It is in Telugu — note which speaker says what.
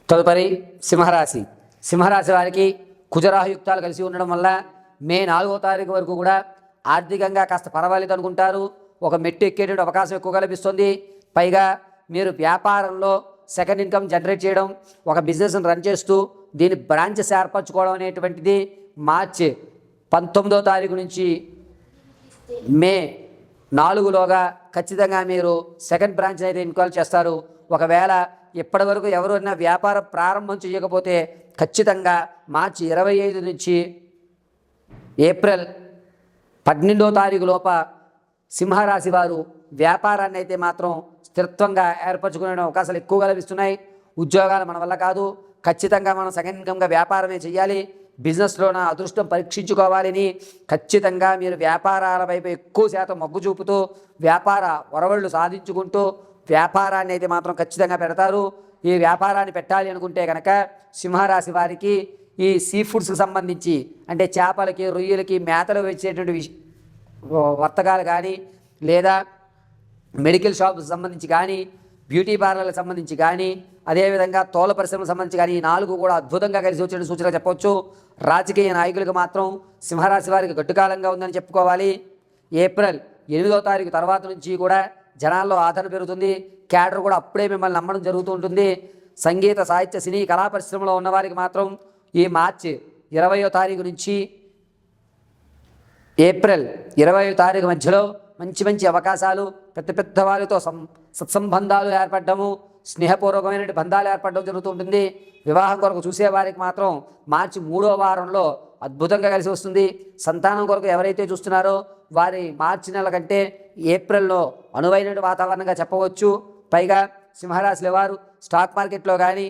Speaker 1: తదుపరి సింహరాశి. సింహరాశి వారికి కుజరాహుయుక్తాలు కలిసి ఉండడం వల్ల మే 4వ తారీఖు వరకు కూడా ఆర్థికంగా కాస్త పర్వాలేదు అనుకుంటారు. ఒక మెట్టు ఎక్కేటువంటి అవకాశం ఎక్కువగా లభిస్తుంది. పైగా మీరు వ్యాపారంలో సెకండ్ ఇన్కమ్ జనరేట్ చేయడం, ఒక బిజినెస్ని రన్ చేస్తూ దీని బ్రాంచెస్ ఏర్పరచుకోవడం అనేటువంటిది మార్చి 19వ తారీఖు నుంచి మే 4లోగా ఖచ్చితంగా మీరు సెకండ్ బ్రాంచ్ అయితే ఇన్వాల్వ్ చేస్తారు. ఒకవేళ ఇప్పటి వరకు ఎవరైనా వ్యాపారం ప్రారంభం చేయకపోతే ఖచ్చితంగా మార్చి 25 నుంచి ఏప్రిల్ 12వ తారీఖు లోప సింహరాశి వారు వ్యాపారాన్ని అయితే మాత్రం స్థిరత్వంగా ఏర్పరచుకునే అవకాశాలు ఎక్కువగా లభిస్తున్నాయి. ఉద్యోగాలు మన వల్ల కాదు, ఖచ్చితంగా మనం సెకండ్ ఇన్కమ్గా వ్యాపారమే చేయాలి. బిజినెస్లోన అదృష్టం పరీక్షించుకోవాలని ఖచ్చితంగా మీరు వ్యాపారాల వైపు ఎక్కువ శాతం మొగ్గు చూపుతూ వ్యాపార ఒరవళ్ళు సాధించుకుంటూ వ్యాపారాన్ని అయితే మాత్రం ఖచ్చితంగా పెడతారు. ఈ వ్యాపారాన్ని పెట్టాలి అనుకుంటే కనుక సింహరాశి వారికి ఈ సీ ఫుడ్స్కి సంబంధించి అంటే చేపలకి, రొయ్యలకి మేతలు వచ్చేటువంటి వర్తకాలు కానీ, లేదా మెడికల్ షాప్కి సంబంధించి కానీ, బ్యూటీ పార్లర్లకు సంబంధించి కానీ, అదేవిధంగా తోల పరిశ్రమకు సంబంధించి కానీ ఈ 4 కూడా అద్భుతంగా కలిసి వచ్చే సూచనగా చెప్పవచ్చు. రాజకీయ నాయకులకు మాత్రం సింహరాశి వారికి గట్టుకాలంగా ఉందని చెప్పుకోవాలి. ఏప్రిల్ 8వ తారీఖు తర్వాత నుంచి కూడా జనాల్లో ఆదరణ పెరుగుతుంది. క్యాడర్ కూడా అప్పుడే మిమ్మల్ని నమ్మడం జరుగుతూ ఉంటుంది. సంగీత, సాహిత్య, సినీ, కళా పరిశ్రమలో ఉన్నవారికి మాత్రం ఈ మార్చి 20వ తారీఖు నుంచి ఏప్రిల్ 20వ తారీఖు మధ్యలో మంచి మంచి అవకాశాలు, పెద్ద పెద్ద వారితో సత్సంబంధాలు ఏర్పడము, స్నేహపూర్వకమైన బంధాలు ఏర్పడడం జరుగుతూ ఉంటుంది. వివాహం కొరకు చూసేవారికి మాత్రం మార్చి 3వ వారంలో అద్భుతంగా కలిసి వస్తుంది. సంతానం కొరకు ఎవరైతే చూస్తున్నారో వారి మార్చి నెల కంటే ఏప్రిల్లో అనువైన వాతావరణంగా చెప్పవచ్చు. పైగా సింహరాశి వారు స్టాక్ మార్కెట్లో కానీ